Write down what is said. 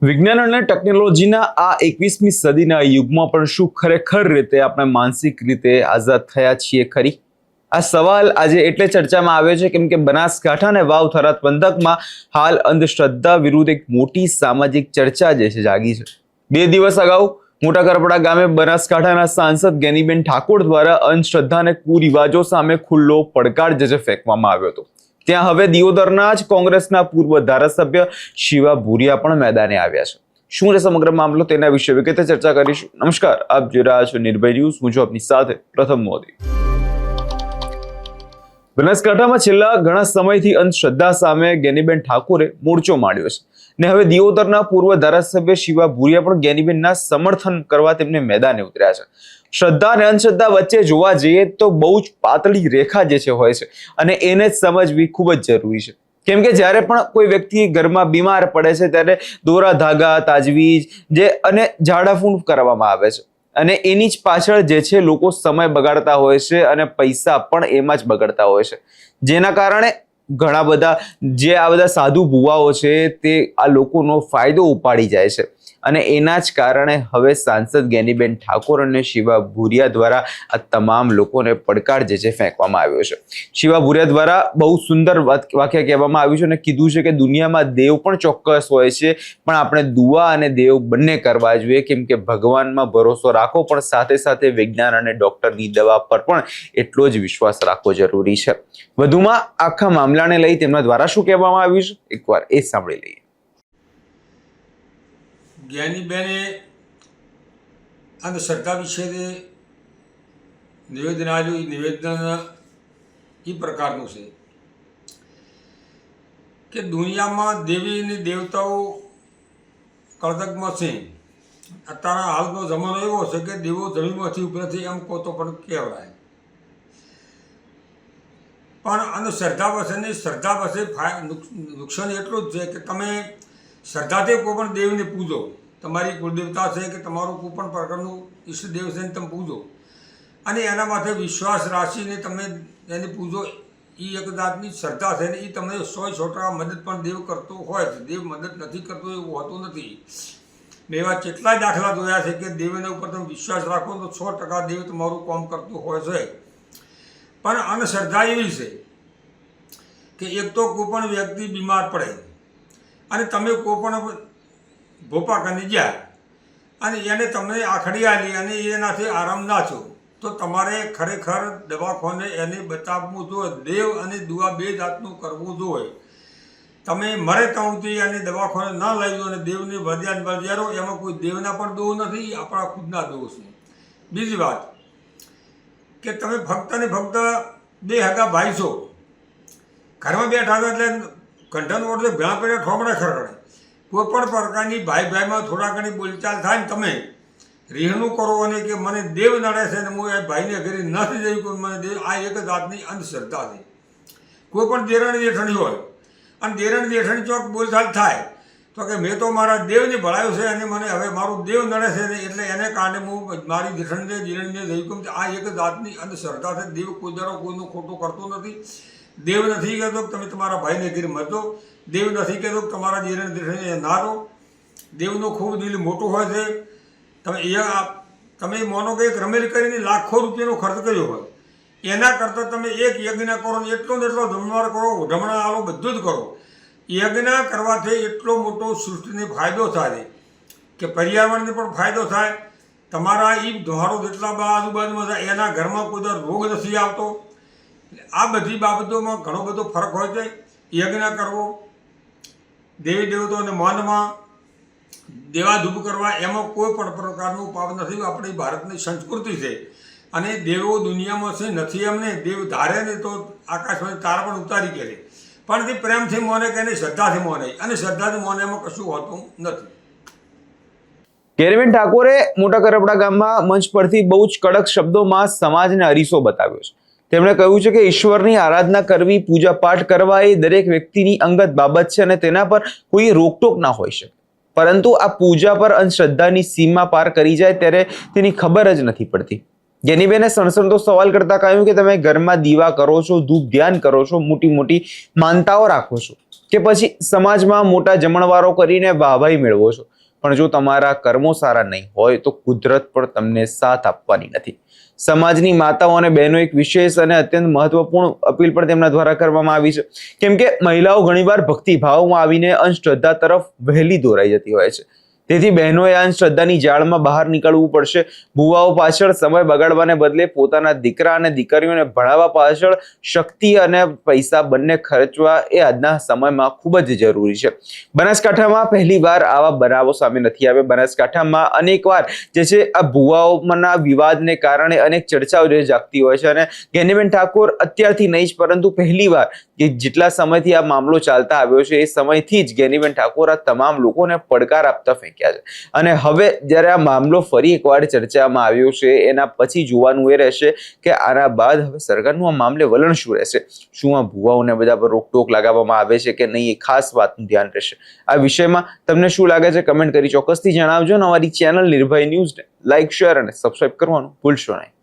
વિજ્ઞાન અને ટેકનોલોજીના આ 21મી સદીના યુગમાં પણ શું ખરેખર રીતે આપણે માનસિક રીતે આઝાદ થયા છીએ ખરી? આ સવાલ આજે એટલે ચર્ચામાં આવ્યો છે કેમ કે બનાસકાંઠા અને વાવ થરાદ પંથકમાં હાલ અંધશ્રદ્ધા વિરુદ્ધ એક મોટી સામાજિક ચર્ચા જે છે જાગી છે। 2 દિવસ અગાઉ મોટા કરપડા ગામે બનાસકાંઠાના સાંસદ ગેનીબેન ઠાકોર દ્વારા અંધશ્રદ્ધા અને કુરિવાજો સામે ખુલ્લો પડકાર જે ફેંકવામાં આવ્યો હતો। ત્યાં હવે દિયોદરના જ કોંગ્રેસના પૂર્વ ધારાસભ્ય શિવા ભુરિયા પણ મેદાને આવ્યા છે। શું છે સમગ્ર મામલો તેના વિશે વિગતે ચર્ચા કરીશું। નમસ્કાર, આપ જોઈ રહ્યા છો નિર્ભય ન્યૂઝ। હું છું આપની સાથે પ્રથમ મોદી। બનાસકાંઠામાં છેલ્લા ઘણા સમયથી અંધશ્રદ્ધા સામે ગેનીબેન ઠાકોરે મોરચો માંડ્યો છે ને હવે દિયોદરના પૂર્વ ધારાસભ્ય શિવા ભુરિયા પણ ગેનીબેનના સમર્થન કરવા તેમને મેદાને ઉતર્યા છે। શ્રદ્ધા અને અંધશ્રદ્ધા વચ્ચે જોવા જઈએ તો બહુ જ પાતળી રેખા જે છે હોય છે અને એને જ સમજવી ખૂબ જ જરૂરી છે। કેમ કે જ્યારે પણ કોઈ વ્યક્તિ ઘરમાં બીમાર પડે છે ત્યારે દોરા ધાગા, તાજવીજ જે અને ઝાડાફૂંક કરવામાં આવે છે અને એની જ પાછળ જે છે લોકો સમય બગાડતા હોય છે અને પૈસા પણ એમાં જ બગાડતા હોય છે, જેના કારણે ઘણા બધા જે આ બધા સાધુ ભુવાઓ છે તે આ લોકોનો ફાયદો ઉપાડી જાય છે અને એના જ કારણે હવે સાંસદ ગેનીબેન ઠાકોર અને શિવા ભુરિયા દ્વારા આ તમામ લોકોને પડકાર જે છે ફેંકવામાં આવ્યો છે। શિવા ભુરિયા દ્વારા બહુ સુંદર વાક્ય કહેવામાં આવ્યું છે અને કીધું છે કે દુનિયામાં દેવ પણ ચોક્કસ હોય છે પણ આપણે દુઆ અને દેવ બંને કરવા જોઈએ, કેમ કે ભગવાનમાં ભરોસો રાખો પણ સાથે સાથે વિજ્ઞાન અને ડોક્ટરની દવા પર પણ એટલો જ વિશ્વાસ રાખવો જરૂરી છે। વધુમાં આખા મામલાને લઈ તેમના દ્વારા શું કહેવામાં આવ્યું છે એકવાર એ સાંભળી લઈએ। જ્ઞાનીબેને અંધશ્રદ્ધા વિશે નિવેદન આવ્યું। એ નિવેદન એ પ્રકારનું છે કે દુનિયામાં દેવી અને દેવતાઓ કળતકમાં છે। અત્યારે હાલનો જમાનો એવો છે કે દેવો જમીનમાંથી ઉભા નથી એમ કહો તો પણ કહેવાય, પણ અંધશ્રદ્ધા વચ્ચેની શ્રદ્ધા વચ્ચે નુકસાન એટલું જ છે કે તમે શ્રદ્ધાથી કોઈ પણ દેવને પૂજો, તમારી કુળદેવતા છે કે તમારું કોઈ પણ પ્રકારનું ઈષ્ટદેવ છે તમે પૂજો અને એના માટે વિશ્વાસ રાખીને તમે એને પૂજો, એ એક જાતની શ્રદ્ધા છે ને એ તમને 100% મદદ પણ દેવ કરતો હોય છે। દેવ મદદ નથી કરતો એવું હોતું નથી। મેં એવા કેટલાય દાખલા જોયા છે કે દેવના ઉપર તમે વિશ્વાસ રાખો તો 100% દેવ તમારું કામ કરતું હોય છે। પણ અંધશ્રદ્ધા એવી છે કે એક તો કોઈ પણ વ્યક્તિ બીમાર પડે અને તમે કોઈ પણ ભોપા કરી ગયા અને એને તમને આખડી આલી અને એનાથી આરામ ના છો તો તમારે ખરેખર દવાખાને એને બચાવવું જોઈએ। દેવ અને દુઆ બે જાતનું કરવું જોઈએ। તમે મરે ત્યાંથી અને દવાખાને ના લઈ જાઓ અને દેવને વધ્યારો એમાં કોઈ દેવના પણ દોષ નથી, આપણા ખુદના દોષ છે। બીજી વાત કે તમે ફક્ત ને ફક્ત બે હગા ભાઈ છો, ઘરમાં બેઠા હતા એટલે કંઠાનો ઓળખે ભેળા પડે ઠોમડા ખરખડે, કોઈ પણ પ્રકારની ભાઈ ભાઈમાં થોડા ઘણી બોલચાલ થાય ને તમે રહેણું કરો અને કે મને દેવ નડે છે ને હું એ ભાઈને ઘરે નથી જઈ કોઈ મને દેવ, આ એક જાતની અંધશ્રદ્ધા છે। કોઈ પણ દેરાણી જેઠાણી હોય અને દેરાણી જેઠાણી ચોક બોલચાલ થાય તો કે મેં તો મારા દેવને ભળાયું છે અને મને હવે મારું દેવ નડે છે ને એટલે એને કારણે હું મારી જેઠાણીને દેરાણીને જઈ કહું, આ એક જાતની અંધશ્રદ્ધા છે। દેવ કોઈ દાડો કોઈનું ખોટું કરતો નથી। દેવ નથી કહેતો કે તમે તમારા ભાઈને ઘરે મરજો, દેવ નથી કહેતો કે તમારા દેરાણી જેઠાણીને ના રહો। દેવનો ખૂબ દિલ મોટો હોય છે। તમે માનો કે એક રમેલ કરીને લાખો રૂપિયાનો ખર્ચ કર્યો હોય એના કરતાં તમે એક યજ્ઞ કરો ને એટલો ને એટલો જમણવાર કરો, ઢમણા આલો, બધું જ કરો। યજ્ઞ કરવાથી એટલો મોટો સૃષ્ટિને ફાયદો થાય કે પર્યાવરણને પણ ફાયદો થાય, તમારા એ ધોહારો જેટલા આજુબાજુમાં થાય એના ઘરમાં કોઈ રોગ નથી આવતો। આ બધી બાબતોમાં ઘણો બધો ફરક હોય છે। યજ્ઞ કરવો, દેવી દેવતાઓને માનમાં દેવાધૂપ કરવા એમાં કોઈ પણ પ્રકારનું પાપ નથી। આપણી ભારતની સંસ્કૃતિ છે અને દેવો દુનિયામાં છે નથી એમને દેવ ધારે ને તો આકાશમાંથી તારા પણ ઉતારી કરે, પણ તે પ્રેમથી મોને કે એને શ્રદ્ધાથી મોને અને શ્રદ્ધાથી મોને એમાં કશું હોતું નથી। ગેનીબેન ઠાકોરે મોટા કરપડા ગામમાં મંચ પરથી બહુ જ કડક શબ્દોમાં સમાજને અરીસો બતાવ્યો છે। તેમણે કહ્યું છે કે ઈશ્વરની આરાધના કરવી, પૂજા પાઠ કરવા એ દરેક વ્યક્તિની અંગત બાબત છે અને તેના પર કોઈ રોકટોક ના હોય છે, પરંતુ આ પૂજા પર અંધશ્રદ્ધાની સીમા પાર કરી જાય ત્યારે તેની ખબર જ નથી પડતી। ગેનીબેને સણસણતો સવાલ કરતા કહ્યું કે તમે ઘરમાં દીવા કરો છો, ધૂપ ધ્યાન કરો છો, મોટી મોટી માનતાઓ રાખો છો, કે પછી સમાજમાં મોટા જમણવારો કરીને વાહવાઈ મેળવો છો, પણ જો તમારા કર્મો સારા નહીં હોય તો કુદરત પણ તમને સાથ આપવાની નથી. સમાજની માતાઓ અને બહેનો એક વિશેષ અને અત્યંત મહત્વપૂર્ણ અપીલ પણ તેમના દ્વારા કરવામાં આવી છે, કેમ કે મહિલાઓ ઘણીવાર ભક્તિભાવમાં આવીને અંધશ્રદ્ધા તરફ વહેલી દોરાઈ જતી હોય છે. તેથી બહેનોએ આ અંધશ્રદ્ધાની જાળમાં બહાર નીકળવું પડશે. ભુવાઓ પાછળ સમય બગાડવાને બદલે પોતાના દીકરા અને દીકરીઓને ભણાવવા પાછળ શક્તિ અને પૈસા બંને ખર્ચવા એ આજના સમયમાં ખૂબ જ જરૂરી છે. બનાસકાંઠામાં પહેલીવાર આવા બનાવો સામે નથી આવ્યા. બનાસકાંઠામાં અનેકવાર જે છે આ ભુવાઓના વિવાદને કારણે અનેક ચર્ચાઓ જે જાગતી હોય છે, અને જ્ઞાનીબેન ઠાકોર અત્યારથી નહીં જ પરંતુ પહેલીવાર કે જેટલા સમયથી આ મામલો ચાલતા આવ્યો છે એ સમયથી જ જ્ઞાનીબેન ઠાકોર આ તમામ લોકોને પડકાર આપતા ફેંક્યા છે. અને હવે જ્યારે આ મામલો ફરી એકવાર ચર્ચામાં આવ્યો છે, એના પછી જોવાનું એ રહેશે કે આના બાદ હવે સરકારનું આ મામલે વલણ શું રહેશે. શું આ ભુવાઓને બધા પર રોકટોક લગાવવામાં આવે છે કે નહીં, એ ખાસ વાતનું ધ્યાન રહેશે. આ વિષયમાં તમને શું લાગે છે કમેન્ટ કરી ચોક્કસથી જણાવજો. અને અમારી ચેનલ નિર્ભય ન્યૂઝને લાઇક, શેર અને સબસ્ક્રાઇબ કરવાનું ભૂલશો નહીં.